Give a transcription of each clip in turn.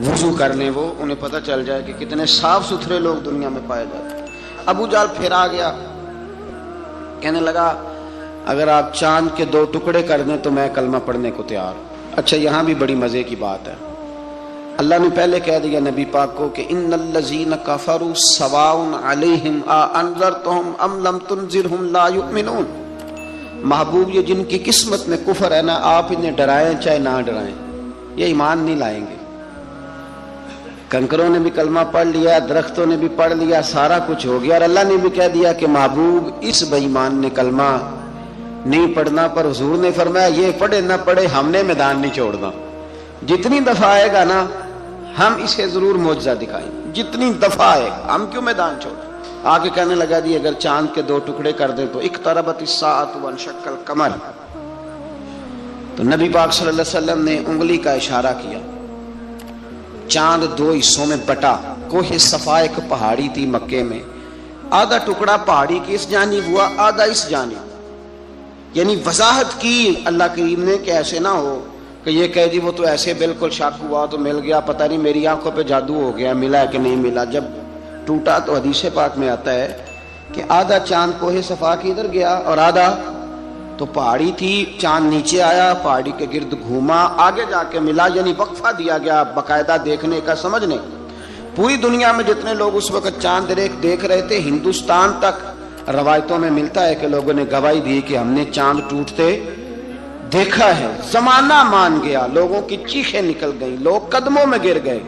وضو کر لیں وہ، انہیں پتہ چل جائے کہ کتنے صاف ستھرے لوگ دنیا میں پائے جاتے ہیں۔ ابو جہل پھر آ گیا، کہنے لگا اگر آپ چاند کے 2 ٹکڑے کر دیں تو میں کلمہ پڑھنے کو تیار ہوں۔ اچھا یہاں بھی بڑی مزے کی بات ہے، اللہ نے پہلے کہہ دیا نبی پاک کو کہ ان الذین کفروا سواء علیہم اانذرتہم ام لم تنذرہم لا یؤمنون۔ محبوب یہ جن کی قسمت میں کفر ہے نا، آپ انہیں ڈرائیں چاہے نہ ڈرائیں، یہ ایمان نہیں لائیں گے۔ کنکروں نے بھی کلمہ پڑھ لیا، درختوں نے بھی پڑھ لیا، سارا کچھ ہو گیا، اور اللہ نے بھی کہہ دیا کہ محبوب اس بے ایمان نے کلمہ نہیں پڑھنا، پر حضور نے فرمایا یہ پڑھے نہ پڑھے ہم نے میدان نہیں چھوڑنا، جتنی دفعہ آئے گا نا ہم اسے ضرور معجزہ دکھائیں، جتنی دفعہ آئے گا ہم کیوں میدان چھوڑیں۔ آگے کہنے لگا جی اگر چاند کے 2 ٹکڑے کر دیں تو اقتربت الساعۃ وانشق القمر، تو نبی پاک صلی اللہ علیہ وسلم نے انگلی کا اشارہ کیا، چاند 2 حصوں میں بٹا۔ کوہ صفا ایک پہاڑی تھی مکے میں، آدھا ٹکڑا پہاڑی کی اس جانب ہوا، آدھا اس جانب، یعنی وضاحت کی اللہ کریم نے کہ ایسے نہ ہو کہ یہ کہہ دی وہ تو ایسے بالکل شک ہوا تو مل گیا، پتہ نہیں میری آنکھوں پہ جادو ہو گیا، ملا ہے کہ نہیں ملا۔ جب ٹوٹا تو حدیث پاک میں آتا ہے کہ آدھا چاند کوہ صفا کی ادھر گیا اور آدھا تو پہاڑی تھی، چاند نیچے آیا، پہاڑی کے گرد گھوما، آگے جا کے ملا، یعنی وقفہ دیا گیا باقاعدہ دیکھنے کا، سمجھنے۔ پوری دنیا میں جتنے لوگ اس وقت چاند دیکھ رہے تھے، ہندوستان تک روایتوں میں ملتا ہے کہ لوگوں نے گواہی دی کہ ہم نے چاند ٹوٹتے دیکھا ہے۔ زمانہ مان گیا، لوگوں کی چیخیں نکل گئیں، لوگ قدموں میں گر گئے،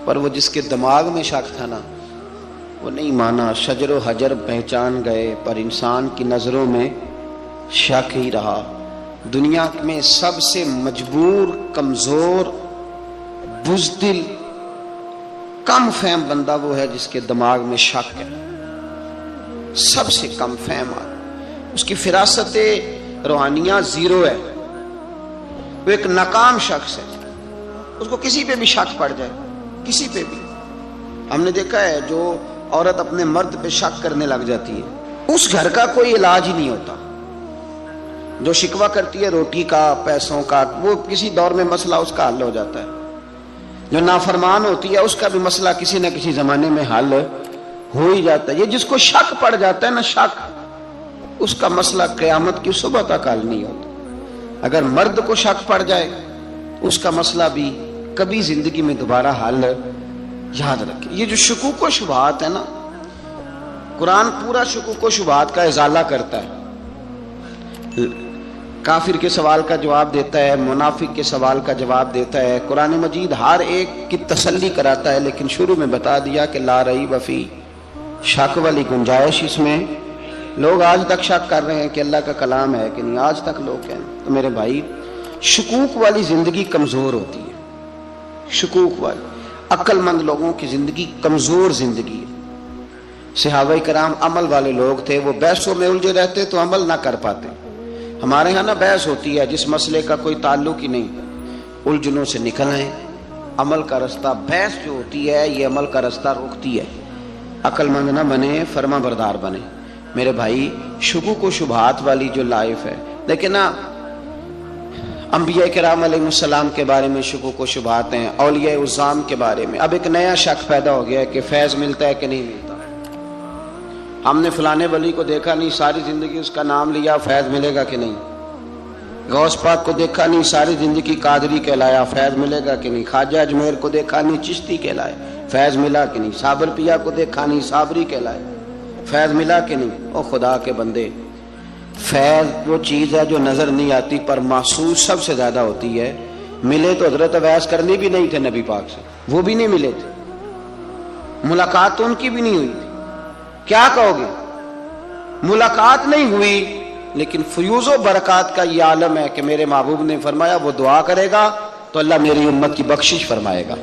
پر وہ جس کے دماغ میں شک تھا نا وہ نہیں مانا۔ شجر و حجر پہچان گئے پر انسان کی نظروں میں شک ہی رہا۔ دنیا میں سب سے مجبور، کمزور، بزدل، کم فہم بندہ وہ ہے جس کے دماغ میں شک ہے، سب سے کم فہم آدمی، اس کی فراست روحانیہ زیرو ہے، وہ ایک ناکام شخص ہے، اس کو کسی پہ بھی شک پڑ جائے، کسی پہ بھی۔ ہم نے دیکھا ہے جو عورت اپنے مرد پہ شک کرنے لگ جاتی ہے اس گھر کا کوئی علاج ہی نہیں ہوتا۔ جو شکوہ کرتی ہے روٹی کا، پیسوں کا، وہ کسی دور میں مسئلہ اس کا حل ہو جاتا ہے۔ جو نافرمان ہوتی ہے اس کا بھی مسئلہ کسی نہ کسی زمانے میں حل ہو ہی جاتا ہے۔ یہ جس کو شک پڑ جاتا ہے نا، شک، اس کا مسئلہ قیامت کی صبح تک حل نہیں ہوتا۔ اگر مرد کو شک پڑ جائے اس کا مسئلہ بھی کبھی زندگی میں دوبارہ حل، یاد رکھیں۔ یہ جو شکوک و شبہات ہے نا، قرآن پورا شکوک و شبہات کا ازالہ کرتا ہے، کافر کے سوال کا جواب دیتا ہے، منافق کے سوال کا جواب دیتا ہے۔ قرآن مجید ہر ایک کی تسلی کراتا ہے، لیکن شروع میں بتا دیا کہ لا ریب فی، شک والی گنجائش اس میں۔ لوگ آج تک شک کر رہے ہیں کہ اللہ کا کلام ہے کہ نہیں، آج تک لوگ کہیں۔ تو میرے بھائی، شکوک والی زندگی کمزور ہوتی ہے، شکوک والی۔ عقل مند لوگوں کی زندگی کمزور زندگی ہے۔ صحابہ کرام عمل والے لوگ تھے، وہ بحثوں میں الجھے رہتے تو عمل نہ کر پاتے۔ ہمارے ہاں نا بحث ہوتی ہے جس مسئلے کا کوئی تعلق ہی نہیں، الجھنوں سے نکل آئیں۔ عمل کا رستہ، بحث جو ہوتی ہے یہ عمل کا رستہ روکتی ہے۔ عقل مند نہ بنے، فرما بردار بنے۔ میرے بھائی، شکوک و شبہات والی جو لائف ہے، لیکن نا انبیاء کرام علیہ السلام کے بارے میں شکوک و شبہات ہیں، اولیاء عظام کے بارے میں۔ اب ایک نیا شک پیدا ہو گیا ہے کہ فیض ملتا ہے کہ نہیں ملتا۔ ہم نے فلانے ولی کو دیکھا نہیں، ساری زندگی اس کا نام لیا، فیض ملے گا کہ نہیں۔ غوث پاک کو دیکھا نہیں، ساری زندگی قادری کہلایا، فیض ملے گا کہ نہیں۔ خواجہ اجمیر کو دیکھا نہیں، چشتی کہلائے، فیض ملا کہ نہیں۔ صابر پیا کو دیکھا نہیں، صابری کہلائے، فیض ملا کہ نہیں۔ او خدا کے بندے، فیض وہ چیز ہے جو نظر نہیں آتی پر محسوس سب سے زیادہ ہوتی ہے۔ ملے تو حضرت اویس کرنی بھی نہیں تھے نبی پاک سے، وہ بھی نہیں ملے تھے، ملاقات تو ان کی بھی نہیں ہوئی تھی۔ کیا کہو گے؟ ملاقات نہیں ہوئی، لیکن فیوز و برکات کا یہ عالم ہے کہ میرے محبوب نے فرمایا وہ دعا کرے گا تو اللہ میری امت کی بخشش فرمائے گا۔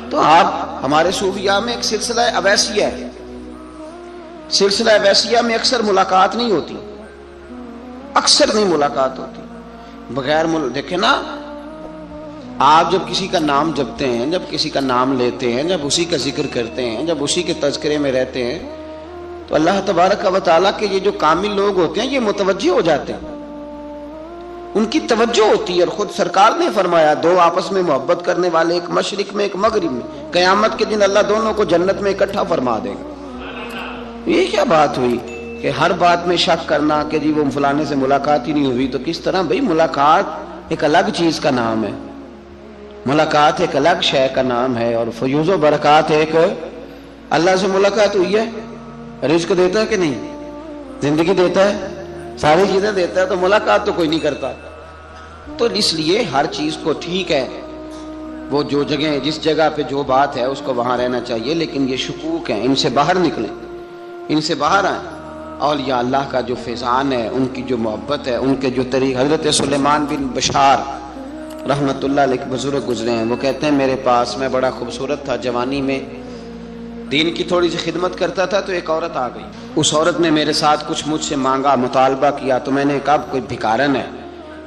تو آپ ہمارے صوفیاء میں ایک سلسلہ اویسیہ ہے، سلسلہ اویسیہ میں اکثر ملاقات نہیں ہوتی، اکثر نہیں ملاقات ہوتی بغیر دیکھیں نا، آپ جب کسی کا نام جپتے ہیں، جب کسی کا نام لیتے ہیں، جب اسی کا ذکر کرتے ہیں، جب اسی کے تذکرے میں رہتے ہیں تو اللہ تبارک و تعالیٰ کے یہ جو کامل لوگ ہوتے ہیں یہ متوجہ ہو جاتے ہیں۔ ان کی توجہ ہوتی ہے. اور خود سرکار نے فرمایا دو آپس میں محبت کرنے والے، ایک مشرق میں ایک مغرب میں، قیامت کے دن اللہ دونوں کو جنت میں اکٹھا فرما دے گا. یہ کیا بات ہوئی کہ ہر بات میں شک کرنا کہ جی وہ فلانے سے ملاقات ہی نہیں ہوئی. تو کس طرح بھئی، ملاقات ایک الگ چیز کا نام ہے، ملاقات ایک الگ شے کا نام ہے. اور فیوز و برکات ایک اللہ سے ملاقات ہوئی ہے. رزق دیتا ہے کہ نہیں؟ زندگی دیتا ہے، ساری چیزیں دیتا ہے، تو ملاقات تو کوئی نہیں کرتا. تو اس لیے ہر چیز کو ٹھیک ہے، وہ جو جگہ جس جگہ پہ جو بات ہے اس کو وہاں رہنا چاہیے، لیکن یہ شکوک ہیں، ان سے باہر نکلیں، ان سے باہر آئیں. اولیاء اللہ کا جو فیضان ہے، ان کی جو محبت ہے، ان کے جو طریق. حضرت سلیمان بن بشار رحمت اللہ علیہ بزرگ گزرے ہیں، وہ کہتے ہیں میرے پاس، میں بڑا خوبصورت تھا، جوانی میں دین کی تھوڑی سی خدمت کرتا تھا، تو ایک عورت آ گئی. اس عورت نے میرے ساتھ کچھ مجھ سے مانگا، مطالبہ کیا. تو میں نے کہا کوئی بھکارن ہے.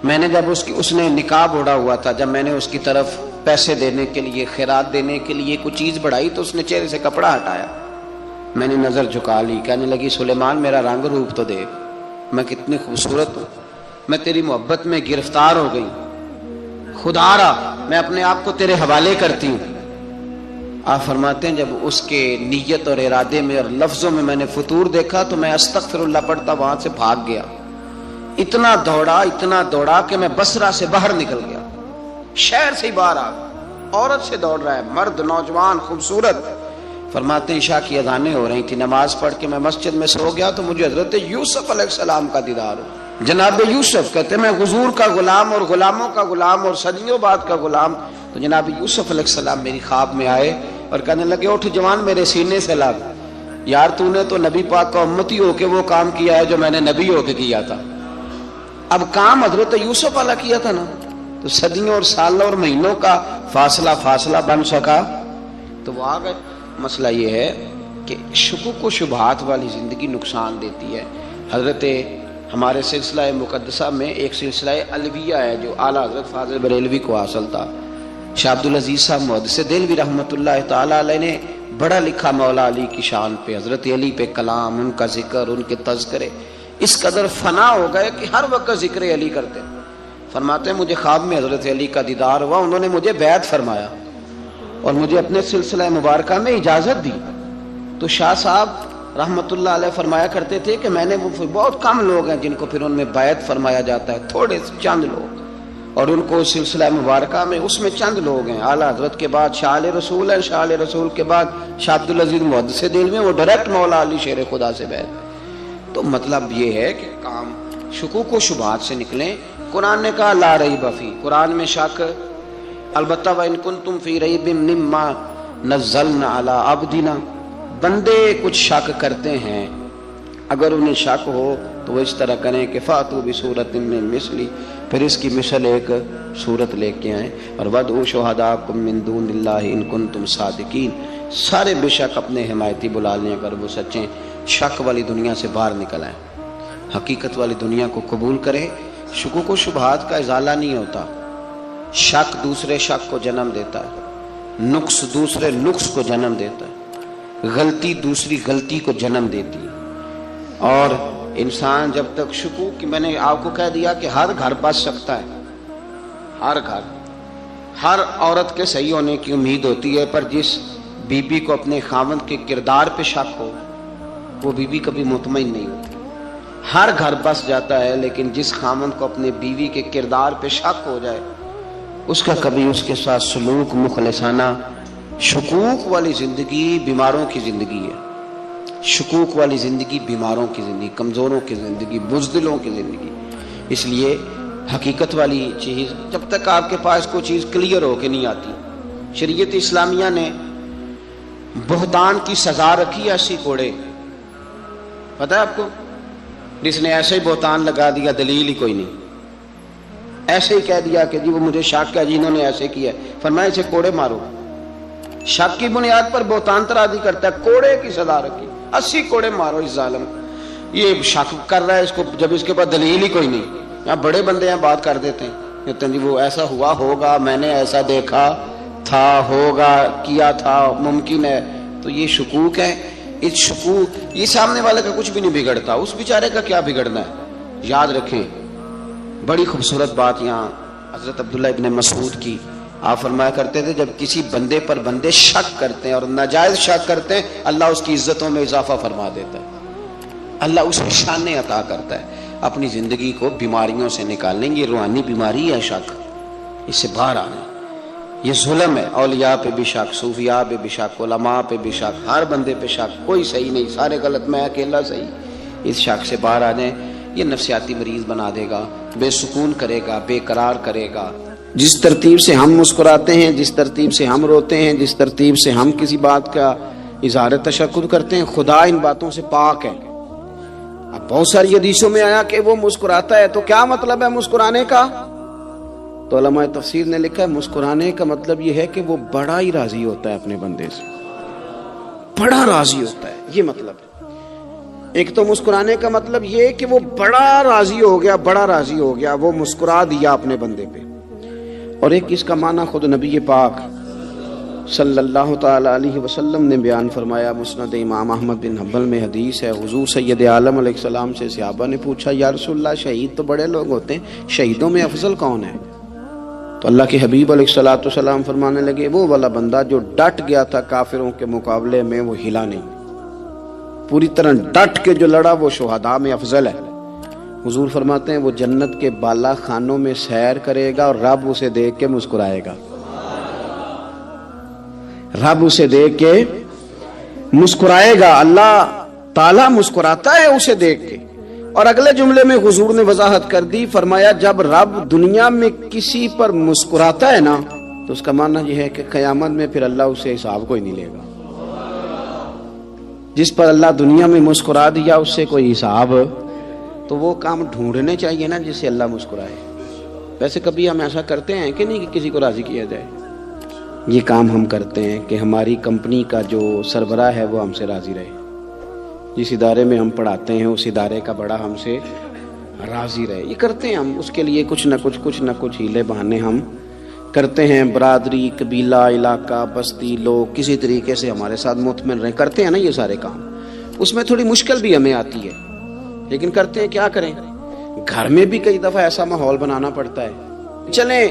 میں نے جب اس نے نقاب اوڑھا ہوا تھا، جب میں نے اس کی طرف پیسے دینے کے لیے، خیرات دینے کے لیے کچھ چیز بڑھائی، تو اس نے چہرے سے کپڑا ہٹایا. میں نے نظر جھکا لی، کہنے لگی سلیمان میرا رنگ روپ تو دیکھ، میں کتنی خوبصورت ہوں، میں تیری محبت میں گرفتار ہو گئی، خدا را میں اپنے آپ کو تیرے حوالے کرتی ہوں. آپ فرماتے ہیں جب اس کے نیت اور ارادے میں اور لفظوں میں میں نے فطور دیکھا، تو میں استغفر اللہ پڑھتا وہاں سے بھاگ گیا. اتنا دوڑا کہ میں بصرہ سے باہر نکل گیا، شہر سے ہی باہر آ گیا. عورت سے دوڑ رہا ہے، مرد، نوجوان، خوبصورت. فرماتے ہیں عشاء کی اذانیں ہو رہی تھی، نماز پڑھ کے میں مسجد میں سو گیا، تو مجھے حضرت یوسف علیہ السلام کا دیدار ہو. جناب یوسف کہتے ہیں میں حضور کا غلام اور غلاموں کا غلام اور صدیوں بعد کا غلام. تو جناب یوسف علیہ السلام میری خواب میں آئے اور کہنے لگے اٹھ جوان، میرے سینے سے لگ. یار تو نے تو نبی پاک کا امتی ہو کے وہ کام کیا ہے جو میں نے نبی ہو کے کیا تھا. اب کام حضرت یوسف والا کیا تھا نا، تو صدیوں اور سالوں اور مہینوں کا فاصلہ بن سکا. تو وہ آ گئے. مسئلہ یہ ہے کہ شکوک و شبہات والی زندگی نقصان دیتی ہے. حضرت ہمارے سلسلہ مقدسہ میں ایک سلسلہ علویہ ہے جو اعلیٰ حضرت فاضل بریلوی کو حاصل تھا. شاہ عبدالعزیز صاحب محدث دہلوی رحمۃ اللہ تعالیٰ علیہ نے بڑا لکھا مولا علی کی شان پہ، حضرت علی پہ کلام، ان کا ذکر، ان کے تذکرے اس قدر فنا ہو گئے کہ ہر وقت ذکر علی کرتے. فرماتے ہیں مجھے خواب میں حضرت علی کا دیدار ہوا، انہوں نے مجھے بیعت فرمایا اور مجھے اپنے سلسلہ مبارکہ میں اجازت دی. تو شاہ صاحب رحمت اللہ علیہ فرمایا کرتے تھے کہ میں نے وہ بہت کم لوگ ہیں جن کو پھر ان میں بیعت فرمایا جاتا ہے، تھوڑے چند لوگ، اور ان کو سلسلہ مبارکہ میں اس میں چند لوگ ہیں. اعلیٰ حضرت کے بعد شاہ علیہ رسول ہے، شاہ علیہ رسول کے بعد شاہ عبدالعزیز محدث دہلوی میں، وہ ڈائریکٹ مولا علی شیر خدا سے بیعت. تو مطلب یہ ہے کہ کام شکوک و شبہات سے نکلیں. قرآن نے کہا لا ریب فی، قرآن میں شک البتہ وَإِن كُنتُمْ فِي رَيْبٍ مِّمَّا نَزَّلْنَا عَلَىٰ عَبْدِنَا، بندے کچھ شک کرتے ہیں، اگر انہیں شک ہو تو وہ اس طرح کریں کہ فَأْتُوا بِسُورَةٍ مِّن مِّثْلِهِ، پھر اس کی مثل ایک صورت لے کے آئیں، اور وَادْعُوا شُهَدَاءَكُم مِّن دُونِ اللَّهِ إِن كُنتُمْ صَادِقِينَ. سارے بے شک اپنے حمایتی بلا لیں اگر وہ سچیں. شک والی دنیا سے باہر نکل آئیں، حقیقت والی دنیا کو قبول کریں. شکوک و شبہات کا ازالہ نہیں ہوتا. شک دوسرے شک کو جنم دیتا ہے، نقص دوسرے نقص کو جنم دیتا ہے، غلطی دوسری غلطی کو جنم دیتی ہے. اور انسان جب تک شکوک کی، میں نے آپ کو کہہ دیا کہ ہر گھر بس سکتا ہے، ہر گھر، ہر عورت کے صحیح ہونے کی امید ہوتی ہے، پر جس بی بی کو اپنے خاوند کے کردار پہ شک ہو وہ بی بی کبھی مطمئن نہیں ہوتی. ہر گھر بس جاتا ہے، لیکن جس خاوند کو اپنے بیوی کے کردار پہ شک ہو جائے اس کا کبھی اس کے ساتھ سلوک مخلصانہ. شکوک والی زندگی بیماروں کی زندگی ہے. شکوک والی زندگی بیماروں کی زندگی، کمزوروں کی زندگی، بزدلوں کی زندگی. اس لیے حقیقت والی چیز جب تک آپ کے پاس کوئی چیز کلیئر ہو کے نہیں آتی. شریعت اسلامیہ نے بہتان کی سزا رکھی ہے 80 کوڑے. پتہ ہے آپ کو؟ جس نے ایسے ہی بہتان لگا دیا، دلیل ہی کوئی نہیں، ایسے ہی کہہ دیا کہ جی وہ مجھے شک ہے، جی انہوں نے ایسے کیا، فرمایا اسے کوڑے مارو. شک کی بنیاد پر بہتان ترازی کرتا ہے، کوڑے کی سزا رکھی، 80 کوڑے مارو اس ظالم. یہ شک کر رہا ہے اس کو جب اس کے پاس دلیل ہی کوئی نہیں. یہاں بڑے بندے ہیں بات کر دیتے ہیں، کہتے ہیں جی وہ ایسا ہوا ہوگا، میں نے ایسا دیکھا تھا، ہوگا، کیا تھا، ممکن ہے. تو یہ شکوک ہے. اس شکوک، یہ سامنے والے کا کچھ بھی نہیں بگڑتا، اس بیچارے کا کیا بگڑنا ہے. یاد رکھیں بڑی خوبصورت بات یہاں حضرت عبداللہ ابن مسعود کی، آپ فرمایا کرتے تھے جب کسی بندے پر بندے شک کرتے ہیں اور ناجائز شک کرتے ہیں، اللہ اس کی عزتوں میں اضافہ فرما دیتا ہے، اللہ اسے شانیں عطا کرتا ہے۔ اپنی زندگی کو بیماریوں سے نکالنے، یہ روحانی بیماری ہے شک، اس سے باہر آنا، یہ ظلم ہے۔ اولیاء پہ بھی شک، صوفیاء پہ بھی شک، علماء پہ بھی شک، ہر بندے پہ شک، کوئی صحیح نہیں، سارے غلط، میں اکیلا صحیح۔ اس شک سے باہر آ جائیں، یہ نفسیاتی مریض بنا دے گا، بے سکون کرے گا، بے قرار کرے گا۔ جس ترتیب سے ہم مسکراتے ہیں، جس ترتیب سے ہم روتے ہیں، جس ترتیب سے ہم کسی بات کا اظہار تشکر کرتے ہیں، خدا ان باتوں سے پاک ہے۔ اب بہت ساری حدیثوں میں آیا کہ وہ مسکراتا ہے، تو کیا مطلب ہے مسکرانے کا؟ تو علماء تفسیر نے لکھا ہے مسکرانے کا مطلب یہ ہے کہ وہ بڑا ہی راضی ہوتا ہے اپنے بندے سے، بڑا راضی ہوتا ہے، یہ مطلب ہے۔ ایک تو مسکرانے کا مطلب یہ کہ وہ بڑا راضی ہو گیا، بڑا راضی ہو گیا، وہ مسکرا دیا اپنے بندے پہ۔ اور ایک اس کا معنی خود نبی پاک صلی اللہ تعالی علیہ وسلم نے بیان فرمایا، مسند امام احمد بن حنبل میں حدیث ہے، حضور سید عالم علیہ السلام سے صحابہ نے پوچھا یا رسول اللہ شہید تو بڑے لوگ ہوتے ہیں، شہیدوں میں افضل کون ہے؟ تو اللہ کے حبیب علیہ الصلوۃ والسلام فرمانے لگے وہ والا بندہ جو ڈٹ گیا تھا کافروں کے مقابلے میں، وہ ہلا نہیں، پوری طرح ڈٹ کے جو لڑا وہ شہداء میں افضل ہے۔ حضور فرماتے ہیں وہ جنت کے بالا خانوں میں سیر کرے گا اور رب اسے دیکھ کے مسکرائے گا، رب اسے دیکھ کے مسکرائے گا، اللہ تعالیٰ مسکراتا ہے اسے دیکھ کے۔ اور اگلے جملے میں حضور نے وضاحت کر دی، فرمایا جب رب دنیا میں کسی پر مسکراتا ہے نا تو اس کا معنی یہ ہے کہ قیامت میں پھر اللہ اسے حساب کوئی نہیں لے گا۔ جس پر اللہ دنیا میں مسکرا دیا اس سے کوئی حساب، تو وہ کام ڈھونڈنے چاہیے نا جس سے اللہ مسکرائے۔ ویسے کبھی ہم ایسا کرتے ہیں کہ نہیں کہ کسی کو راضی کیا جائے؟ یہ کام ہم کرتے ہیں کہ ہماری کمپنی کا جو سربراہ ہے وہ ہم سے راضی رہے، جس ادارے میں ہم پڑھاتے ہیں اس ادارے کا بڑا ہم سے راضی رہے، یہ کرتے ہیں ہم، اس کے لیے کچھ نہ کچھ ہیلے بہانے ہم کرتے ہیں۔ برادری، قبیلہ، علاقہ، بستی، لوگ کسی طریقے سے ہمارے ساتھ مطمئن رہیں، کرتے ہیں نا یہ سارے کام۔ اس میں تھوڑی مشکل بھی ہمیں آتی ہے لیکن کرتے ہیں، کیا کریں؟ گھر میں بھی کئی دفعہ ایسا ماحول بنانا پڑتا ہے۔ چلیں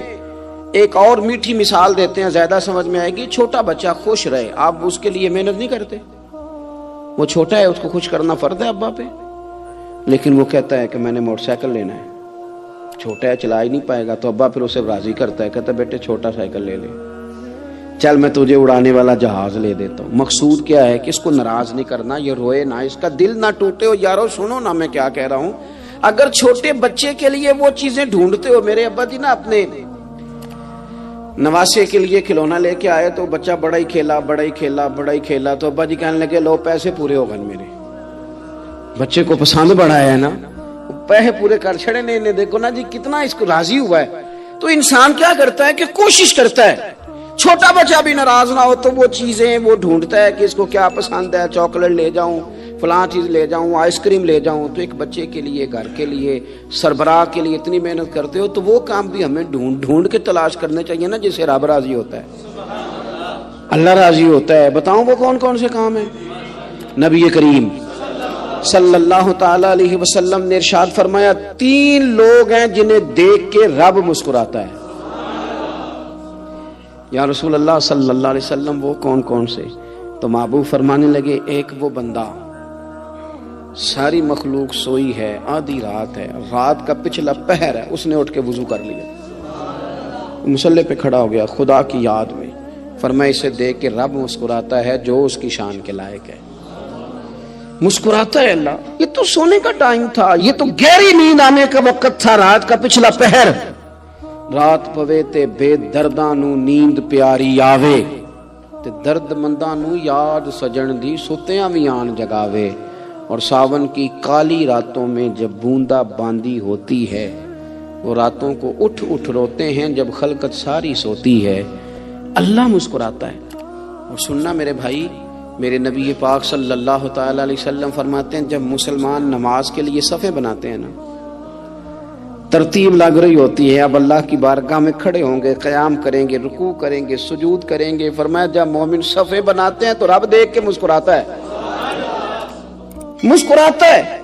ایک اور میٹھی مثال دیتے ہیں، زیادہ سمجھ میں آئے گی۔ چھوٹا بچہ خوش رہے، آپ اس کے لیے محنت نہیں کرتے، وہ چھوٹا ہے، اس کو خوش کرنا فرض ہے ابا پہ، لیکن وہ کہتا ہے کہ میں نے موٹر سائیکل لینا ہے، چھوٹا ہے چلا ہی نہیں پائے گا، تو ابا پھر اسے راضی کرتا ہے، کہتا ہے بیٹے چھوٹا سائیکل لے لے، چل میں تجھے اڑانے والا جہاز لے دیتا ہوں۔ مقصود کیا ہے کہ اس کو ناراض نہیں کرنا، یہ روئے نہ، اس کا دل نہ ٹوٹے۔ ہو یارو سنو نا میں کیا کہہ رہا ہوں، اگر چھوٹے بچے کے لیے وہ چیزیں ڈھونڈتے ہو، میرے ابا جی نا اپنے نواسے کے لیے کھلونا لے کے آئے تو بچہ بڑا ہی کھیلا، تو ابا جی کہنے لگے لو پیسے پورے ہو گئے میرے، بچے کو پسند بڑا ہے نا، پیسے پورے کر چھڑے نے، دیکھو نا جی کتنا اس کو راضی ہوا ہے۔ تو انسان کیا کرتا ہے کہ کوشش کرتا ہے، چھوٹا بچہ بھی ناراض نہ ہو تو وہ چیزیں وہ ڈھونڈتا ہے کہ اس کو کیا پسند ہے، چاکلیٹ لے جاؤں، فلاں چیز لے جاؤں، آئس کریم لے جاؤں۔ تو ایک بچے کے لیے، گھر کے لیے، سربراہ کے لیے اتنی محنت کرتے ہو تو وہ کام بھی ہمیں ڈھونڈ کے تلاش کرنے چاہیے نا جس سے رب راضی ہوتا ہے، اللہ راضی ہوتا ہے۔ بتاؤں وہ کون کون سے کام ہیں؟ نبی کریم صلی اللہ تعالی علیہ وسلم نے ارشاد فرمایا 3 لوگ ہیں جنہیں دیکھ کے رب مسکراتا ہے۔ یا رسول اللہ صلی اللہ علیہ وسلم وہ کون کون سے؟ تو محبوب فرمانے لگے ایک وہ بندہ ساری مخلوق سوئی ہے، آدھی رات ہے، رات کا پچھلا پہر ہے، اس نے اٹھ کے وضو کر لیا، مصلی پہ کھڑا ہو گیا خدا کی یاد میں، فرمایا اسے دیکھ کے رب مسکراتا ہے جو اس کی شان کے لائق ہے، مسکراتا ہے اللہ۔ یہ تو سونے کا ٹائم تھا، یہ تو گہری نیند آنے کا وقت تھا، رات کا پچھلا پہر۔ رات پوے تے بے درداں نو نیند پیاری آوے، تے درد منداں نو یاد سجن دی ستیاں وی آن جگاوے۔ اور ساون کی کالی راتوں میں جب بوندا باندی ہوتی ہے، وہ راتوں کو اٹھ اٹھ روتے ہیں جب خلقت ساری سوتی ہے، اللہ مسکراتا ہے۔ اور سننا میرے بھائی، میرے نبی پاک صلی اللہ تعالی علیہ وسلم فرماتے ہیں جب مسلمان نماز کے لیے صفیں بناتے ہیں نا، ترتیب لگ رہی ہوتی ہے، اب اللہ کی بارگاہ میں کھڑے ہوں گے، قیام کریں گے، رکوع کریں گے، سجود کریں گے، فرمایا جب مومن صفیں بناتے ہیں تو رب دیکھ کے مسکراتا ہے، مسکراتا ہے۔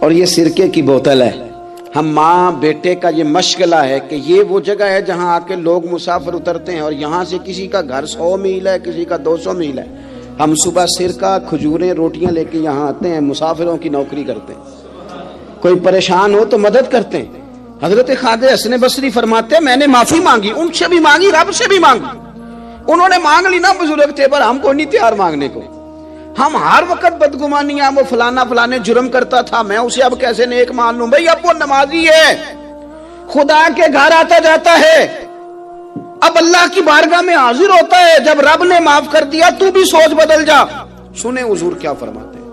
اور یہ سرکے کی بوتل ہے. ہم ماں بیٹے کا یہ مشغلہ ہے کہ یہ وہ جگہ ہے جہاں آ کے لوگ مسافر اترتے ہیں, اور یہاں سے کسی کا گھر 100 میل ہے, کسی کا 200 میل ہے. ہم صبح سرکہ, کھجوریں, روٹیاں لے کے یہاں آتے ہیں, مسافروں کی نوکری کرتے ہیں. کوئی پریشان ہو تو مدد کرتے ہیں. حضرت خواجہ حسن بصری فرماتے ہیں میں نے معافی مانگی, ان سے بھی مانگی, رب سے بھی مانگی. انہوں نے مانگ لی نا بزرگ تھے, پر ہم کو نہیں تیار مانگنے کو. ہم ہر وقت بدگمانیاں, وہ فلانا فلانے جرم کرتا تھا, میں اسے اب کیسے نیک مان لوں. بھئی اب وہ نمازی ہے, خدا کے گھر آتا جاتا ہے, اب اللہ کی بارگاہ میں حاضر ہوتا ہے. جب رب نے معاف کر دیا تو بھی سوچ بدل جا. سنیں حضور کیا فرماتے ہیں.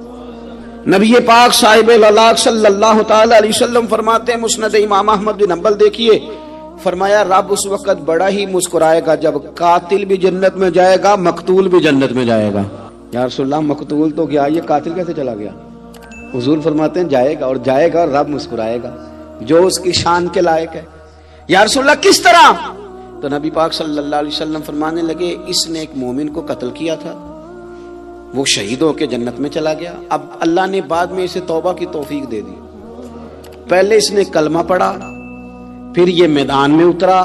نبی پاک صاحب الالاق صلی اللہ تعالی علیہ وسلم فرماتے ہیں, مسند امام احمد بن حنبل دیکھیے, فرمایا رب اس وقت بڑا ہی مسکرائے گا جب قاتل بھی جنت میں جائے گا, مقتول بھی جنت میں جائے گا. یا رسول اللہ مقتول تو گیا, یہ قاتل کیسے چلا گیا؟ حضور فرماتے ہیں جائے گا, اور جائے گا اور رب مسکرائے گا جو اس کی شان کے لائق ہے. یا رسول اللہ کس طرح؟ تو نبی پاک صلی اللہ علیہ وسلم فرمانے لگے اس نے ایک مومن کو قتل کیا تھا, وہ شہید ہو کے جنت میں چلا گیا. اب اللہ نے بعد میں اسے توبہ کی توفیق دے دی. پہلے اس نے کلمہ پڑھا, پھر یہ میدان میں اترا,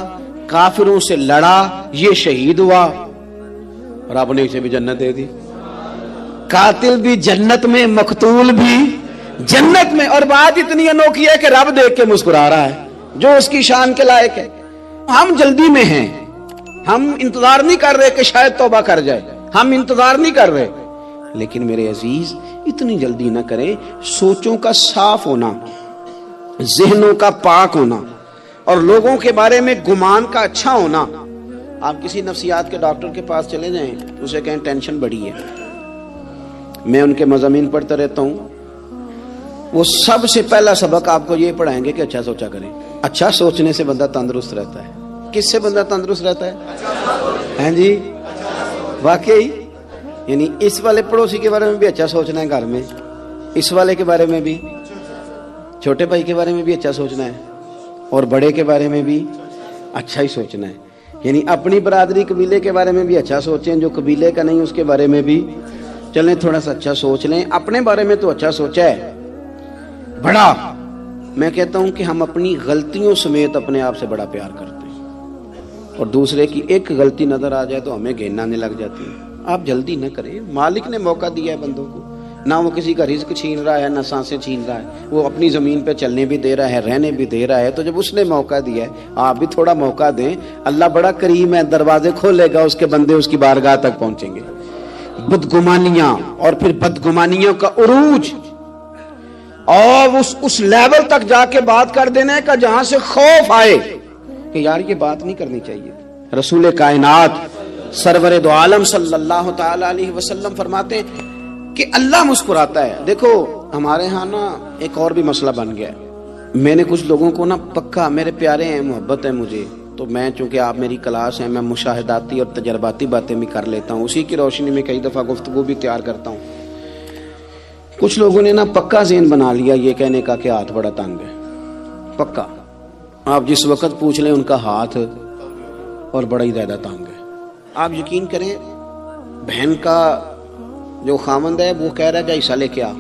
کافروں سے لڑا, یہ شہید ہوا, رب نے اسے بھی جنت دے دی. قاتل بھی جنت میں, مقتول بھی جنت میں. اور بات اتنی انوکھی ہے کہ رب دیکھ کے مسکرا رہا ہے جو اس کی شان کے لائق ہے. ہم جلدی میں ہیں, ہم انتظار نہیں کر رہے کہ شاید توبہ کر جائے, ہم انتظار نہیں کر رہے. لیکن میرے عزیز اتنی جلدی نہ کریں. سوچوں کا صاف ہونا, ذہنوں کا پاک ہونا, اور لوگوں کے بارے میں گمان کا اچھا ہونا. آپ کسی نفسیات کے ڈاکٹر کے پاس چلے جائیں, اسے کہیں ٹینشن بڑی ہے, میں ان کے مضامین پڑھتا رہتا ہوں, وہ سب سے پہلا سبق آپ کو یہ پڑھائیں گے کہ اچھا سوچا کریں. اچھا سوچنے سے بندہ تندرست رہتا ہے. کس سے بندہ تندرست رہتا ہے؟ ہیں جی واقعی. یعنی اس والے پڑوسی کے بارے میں بھی اچھا سوچنا ہے گھر میں, اس والے کے بارے میں بھی, چھوٹے بھائی کے بارے میں بھی اچھا سوچنا ہے, اور بڑے کے بارے میں بھی اچھا ہی سوچنا ہے. یعنی اپنی برادری قبیلے کے بارے میں بھی اچھا سوچیں, جو قبیلے کا نہیں اس کے بارے میں بھی چلیں تھوڑا سا اچھا سوچ لیں. اپنے بارے میں تو اچھا سوچا ہے بڑا. میں کہتا ہوں کہ ہم اپنی غلطیوں سمیت اپنے آپ سے بڑا پیار کرتے ہیں, اور دوسرے کی ایک غلطی نظر آ جائے تو ہمیں گھن آنے لگ جاتی ہے. آپ جلدی نہ کریں, مالک نے موقع دیا ہے بندوں کو, نہ وہ کسی کا رزق چھین رہا ہے, نہ سانسیں چھین رہا ہے, وہ اپنی زمین پہ چلنے بھی دے رہا ہے, رہنے بھی دے رہا ہے. تو جب اس نے موقع دیا ہے آپ بھی تھوڑا موقع دیں. اللہ بڑا کریم ہے, دروازے کھولے گا, اس کے بندے اس کی بارگاہ تک پہنچیں گے. بدگمانیاں اور پھر بدگمانیوں کا عروج, اور اس لیول تک جا کے بات کر دینے کا جہاں سے خوف آئے کہ یار یہ بات نہیں کرنی چاہیے. رسول کائنات سرور دو عالم صلی اللہ تعالی علیہ وسلم فرماتے ہیں کہ اللہ مسکراتا ہے. دیکھو ہمارے ہاں نا ایک اور بھی مسئلہ بن گیا ہے. میں نے کچھ لوگوں کو نا پکا, میرے پیارے ہیں, محبت ہے مجھے, تو میں چونکہ آپ میری کلاس ہیں, میں مشاہداتی اور تجرباتی باتیں بھی کر لیتا ہوں, اسی کی روشنی میں کئی دفعہ گفتگو بھی تیار کرتا ہوں. کچھ لوگوں نے نا پکا ذہن بنا لیا یہ کہنے کا کہ ہاتھ بڑا تنگ ہے. پکا آپ جس وقت پوچھ لیں ان کا ہاتھ اور بڑا ہی زیادہ تنگ ہے. آپ یقین کریں بہن کا جو خامند ہے وہ کہہ رہا ہے جا حصہ لے کے آ,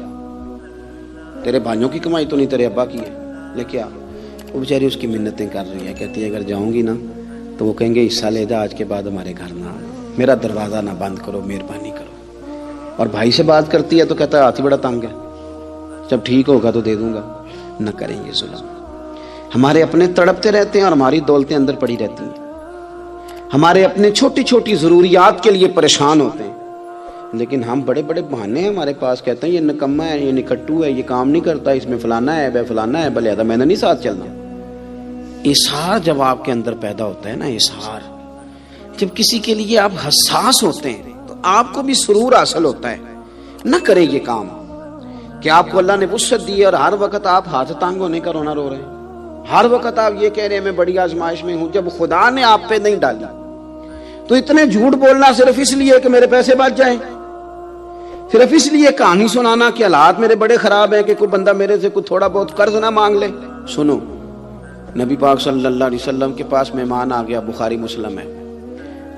تیرے بھائیوں کی کمائی تو نہیں تیرے ابا کی ہے, لے کے آ. وہ بیچاری اس کی منتیں کر رہی ہے, کہتی ہے اگر جاؤں گی نا تو وہ کہیں گے حصہ لے جا, آج کے بعد ہمارے گھر نہ, میرا دروازہ نہ بند کرو, مہربانی کرو. اور بھائی سے بات کرتی ہے تو کہتا ہے ہاتھ ہی بڑا تنگ ہے, جب ٹھیک ہوگا تو دے دوں گا. نہ کریں یہ ظلم. ہمارے اپنے تڑپتے رہتے ہیں اور ہماری دولتیں اندر پڑی رہتی ہیں. ہمارے اپنے چھوٹی چھوٹی ضروریات کے لیے پریشان ہوتے ہیں, لیکن ہم بڑے بڑے بہانے ہیں ہمارے پاس, کہتے ہیں یہ نکما ہے, یہ نکٹو ہے, یہ کام نہیں کرتا, اس میں فلانا ہے, بے فلانا ہے, بلے میں نے نہیں ساتھ چلنا. اظہار جب آپ کے اندر پیدا ہوتا ہے نا, اظہار جب کسی کے لیے آپ حساس ہوتے ہیں تو آپ کو بھی سرور حاصل ہوتا ہے. نہ کریں یہ کام کہ آپ کو اللہ نے وسعت دی ہے اور ہر وقت آپ ہاتھ تانگ ہونے کا رونا رو رہے ہیں, ہر وقت آپ یہ کہہ رہے ہیں میں بڑی آزمائش میں ہوں, جب خدا نے آپ پہ نہیں ڈالی. تو اتنے جھوٹ بولنا صرف اس لیے کہ میرے پیسے بچ جائیں, صرف اس لیے کہانی سنانا کہ حالات میرے بڑے خراب ہیں کہ کوئی بندہ میرے سے کوئی تھوڑا بہت قرض نہ مانگ لے. سنو, نبی پاک صلی اللہ علیہ وسلم کے پاس مہمان آ گیا, بخاری مسلم ہے,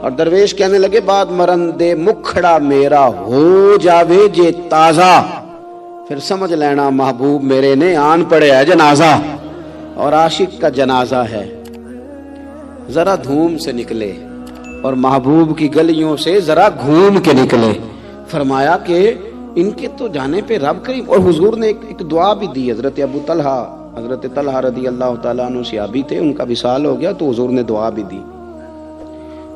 اور درویش کہنے لگے بعد مرندے مکھڑا میرا ہو جاوے جے تازہ، پھر سمجھ لینا محبوب میرے نے آن پڑے ہے جنازہ، اور عاشق کا جنازہ ہے ذرا دھوم سے نکلے اور محبوب کی گلیوں سے ذرا گھوم کے نکلے۔ فرمایا کہ ان کے تو جانے پہ رب کریم، اور حضور نے ایک دعا بھی دی۔ حضرت ابو طلحہ، حضرت طلحہ رضی اللہ تعالیٰ عنہ صحابی تھے، ان کا وصال ہو گیا تو حضور نے دعا بھی دی۔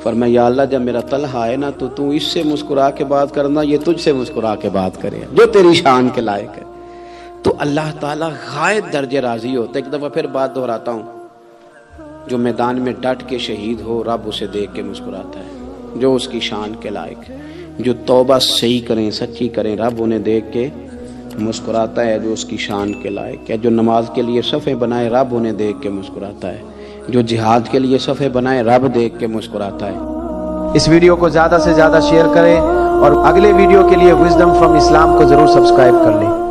فرمایا یا اللہ جب میرا طلحہ ہے نا تو اس سے مسکرا کے بات کرنا، یہ تجھ سے مسکرا کے بات کرے جو تیری شان کے لائق ہے۔ تو اللہ تعالیٰ غائب درجے راضی ہوتا ہے۔ ایک دفعہ پھر بات دہراتا ہوں، جو میدان میں ڈٹ کے شہید ہو رب اسے دیکھ کے مسکراتا ہے جو اس کی شان کے لائق ہے۔ جو توبہ صحیح کریں، سچی کریں، رب انہیں دیکھ کے مسکراتا ہے جو اس کی شان کے لائق ہے۔ جو نماز کے لیے صفیں بنائے رب انہیں دیکھ کے مسکراتا ہے۔ جو جہاد کے لیے صفیں بنائے رب دیکھ کے مسکراتا ہے۔ اس ویڈیو کو زیادہ سے زیادہ شیئر کریں اور اگلے ویڈیو کے لیے وزڈم فرام اسلام کو ضرور سبسکرائب کر لیں۔